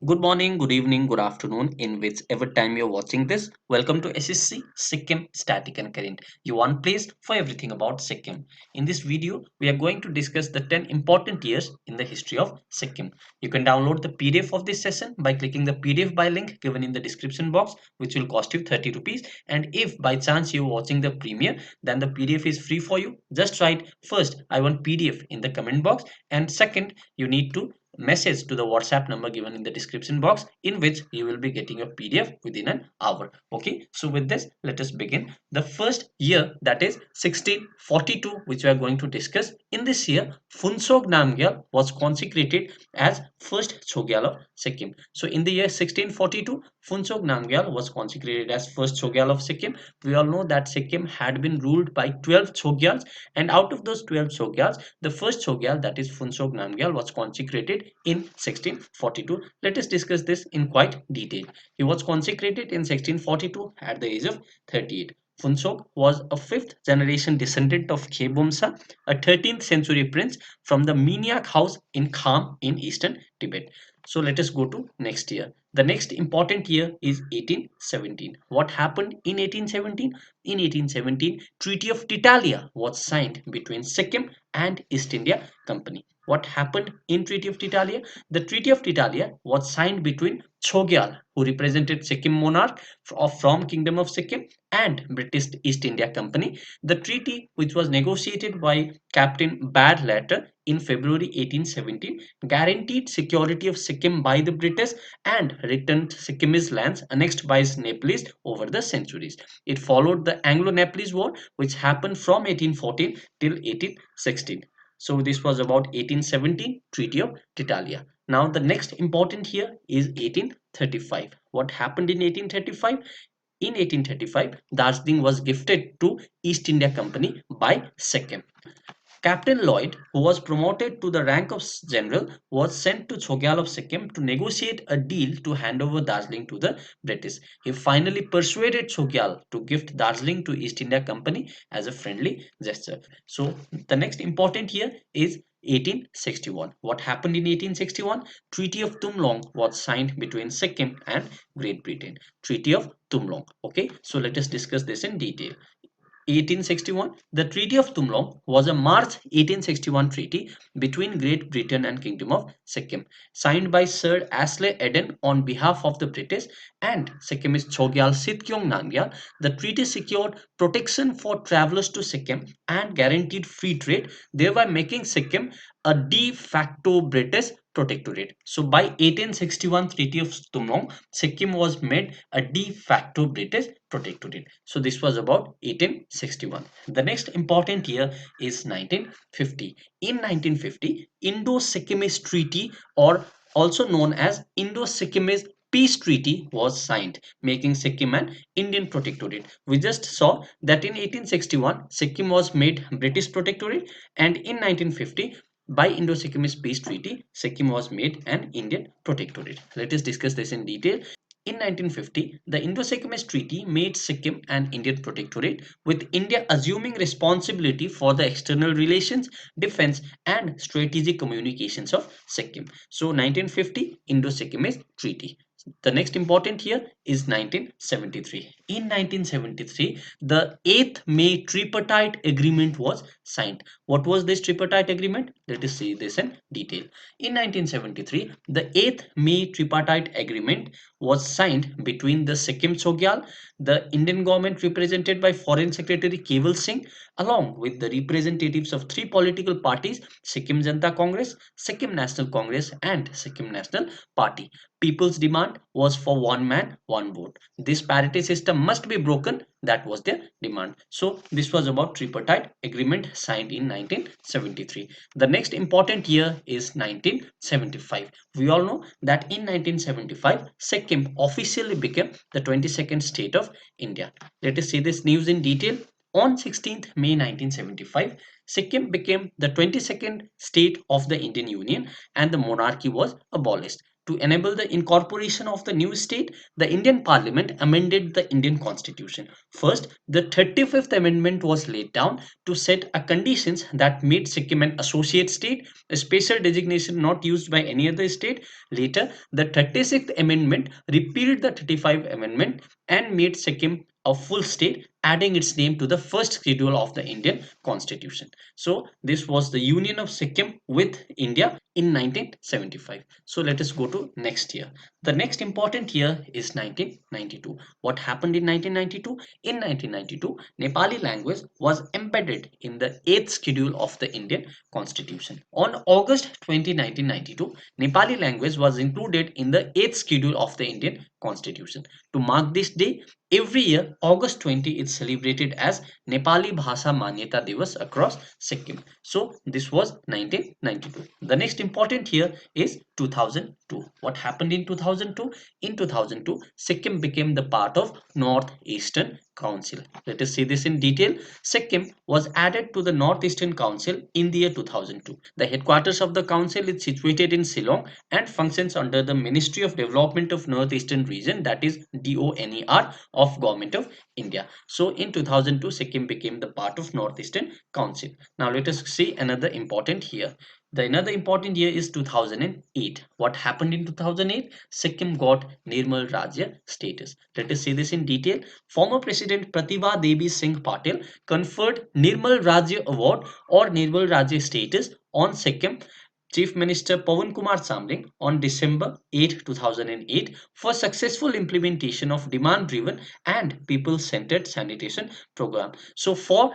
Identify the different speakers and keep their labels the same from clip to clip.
Speaker 1: Good morning, good evening, good afternoon, in whichever time you're watching this. Welcome to SSC Sikkim Static and Current, your one place for everything about Sikkim. In this video, we are going to discuss the 10 important years in the history of Sikkim. You can download the PDF of this session by clicking the PDF by link given in the description box, which will cost you 30 rupees. And if by chance you're watching the premiere, then the PDF is free for you. Just write first, I want PDF in the comment box, and second, you need to message to the WhatsApp number given in the description box, in which you will be getting your PDF within an hour. Okay, so with this, let us begin. The first year, that is 1642, which we are going to discuss. In this year, Funsog Namgyal was consecrated as first Chogyal of Sikkim. So in the year 1642, Funsog Namgyal was consecrated as first Chogyal of Sikkim. We all know that Sikkim had been ruled by 12 Chogyals, and out of those 12 Chogyals, the first Chogyal, that is Funsog Namgyal, was consecrated in 1642. Let us discuss this in quite detail. He was consecrated in 1642 at the age of 38. Funsog was a fifth generation descendant of Khebumsa, a 13th century prince from the Minyak house in Kham in eastern Tibet. So let us go to next year. The next important year is 1817. What happened in 1817? In 1817, Treaty of Titalia was signed between Sikkim and East India Company. What happened in Treaty of Titalia? The Treaty of Titalia was signed between Chogyal, who represented Sikkim monarch from Kingdom of Sikkim, and British East India Company. The treaty, which was negotiated by Captain Badletter in February 1817, guaranteed security of Sikkim by the British and returned Sikkimese lands annexed by Nepalese over the centuries. It followed the Anglo-Nepalese War, which happened from 1814 till 1816. So this was about 1817 Treaty of Titalia. Now the next important year is 1835. What happened in 1835? In 1835, Dasding was gifted to East India Company by Sikkim. Captain Lloyd, who was promoted to the rank of general, was sent to Chogyal of Sikkim to negotiate a deal to hand over Darjeeling to the British. He finally persuaded Chogyal to gift Darjeeling to East India Company as a friendly gesture. So the next important year is 1861. What happened in 1861? Treaty of Tumlong was signed between Sikkim and Great Britain. Treaty of Tumlong. Okay, so let us discuss this in detail. 1861, the Treaty of Tumlong was a March 1861 treaty between Great Britain and Kingdom of Sikkim, signed by Sir Ashley Eden on behalf of the British and Sikkimese Chogyal Sitkyong Namgyal. The treaty secured protection for travelers to Sikkim and guaranteed free trade, thereby making Sikkim a de facto British protectorate. So by 1861 Treaty of Tumlong, Sikkim was made a de facto British protectorate. So this was about 1861. The next important year is 1950. In 1950, Indo-Sikkimese Treaty, or also known as Indo-Sikkimese Peace Treaty, was signed, making Sikkim an Indian protectorate. We just saw that in 1861, Sikkim was made British protectorate, and in 1950, by Indo-Sikkimese Peace Treaty, Sikkim was made an Indian protectorate. Let us discuss this in detail. In 1950, the Indo-Sikkimese Treaty made Sikkim an Indian protectorate, with India assuming responsibility for the external relations, defense, and strategic communications of Sikkim. So, 1950 Indo-Sikkimese Treaty. The next important year is 1973. In 1973, the 8th May Tripartite Agreement was signed. What was this Tripartite Agreement? Let us see this in detail. In 1973, the 8th May Tripartite Agreement was signed between the Sikkim Chogyal, the Indian government represented by Foreign Secretary Keval Singh, along with the representatives of three political parties: Sikkim Janata Congress, Sikkim National Congress, and Sikkim National Party. People's demand was for one man, one vote. This parity system must be broken. That was their demand. So this was about tripartite agreement signed in 1973. The next important year is 1975. We all know that in 1975, Sikkim officially became the 22nd state of India. Let us see this news in detail. On 16th May 1975, Sikkim became the 22nd state of the Indian Union and the monarchy was abolished. to enable the incorporation of the new state, the Indian Parliament amended the Indian Constitution. First, the 35th Amendment was laid down to set a conditions that made Sikkim an associate state, a special designation not used by any other state. Later, the 36th Amendment repealed the 35th Amendment and made Sikkim a full state, adding its name to the first schedule of the Indian Constitution. So, this was the union of Sikkim with India in 1975. So, let us go to next year. The next important year is 1992. What happened in 1992? In 1992, Nepali language was embedded in the 8th schedule of the Indian Constitution. On August 20, 1992, Nepali language was included in the 8th schedule of the Indian Constitution. To mark this day, every year, August 20 is celebrated as Nepali Bhasha Manyata Divas across Sikkim. So, this was 1992. The next important year is 2002. What happened in 2002? In 2002, Sikkim became the part of Northeastern Council. Let us see this in detail. Sikkim was added to the Northeastern Council in the year 2002. The headquarters of the council is situated in Shillong and functions under the Ministry of Development of Northeastern Region, that is DONER of Government of India. So in 2002, Sikkim became the part of Northeastern Council. Now let us see another important year. The another important year is 2008. What happened in 2008? Sikkim got Nirmal Rajya status. Let us see this in detail. Former President Pratibha Devi Singh Patil conferred Nirmal Rajya Award or Nirmal Rajya status on Sikkim Chief Minister Pawan Kumar Samling on December 8, 2008 for successful implementation of demand-driven and people-centered sanitation program. So for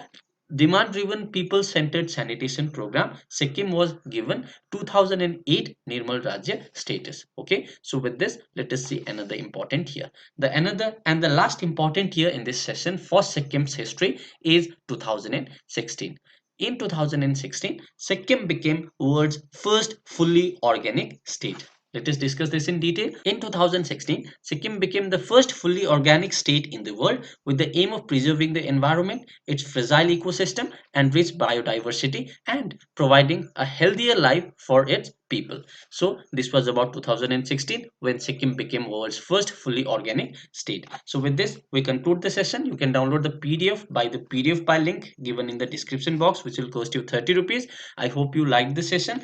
Speaker 1: demand-driven people-centered sanitation program, Sikkim was given 2008 Nirmal Rajya status. Okay, so with this, let us see another important year. The another and the last important year in this session for Sikkim's history is 2016. In 2016, Sikkim became world's first fully organic state. Let us discuss this in detail. In 2016, Sikkim became the first fully organic state in the world with the aim of preserving the environment, its fragile ecosystem, and rich biodiversity, and providing a healthier life for its people. So, this was about 2016 when Sikkim became world's first fully organic state. So, with this, we conclude the session. You can download the PDF by the PDF by link given in the description box, which will cost you 30 rupees. I hope you liked the session.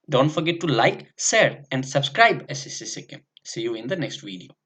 Speaker 1: Don't forget to like, share, and subscribe SSC Sikkim. See you in the next video.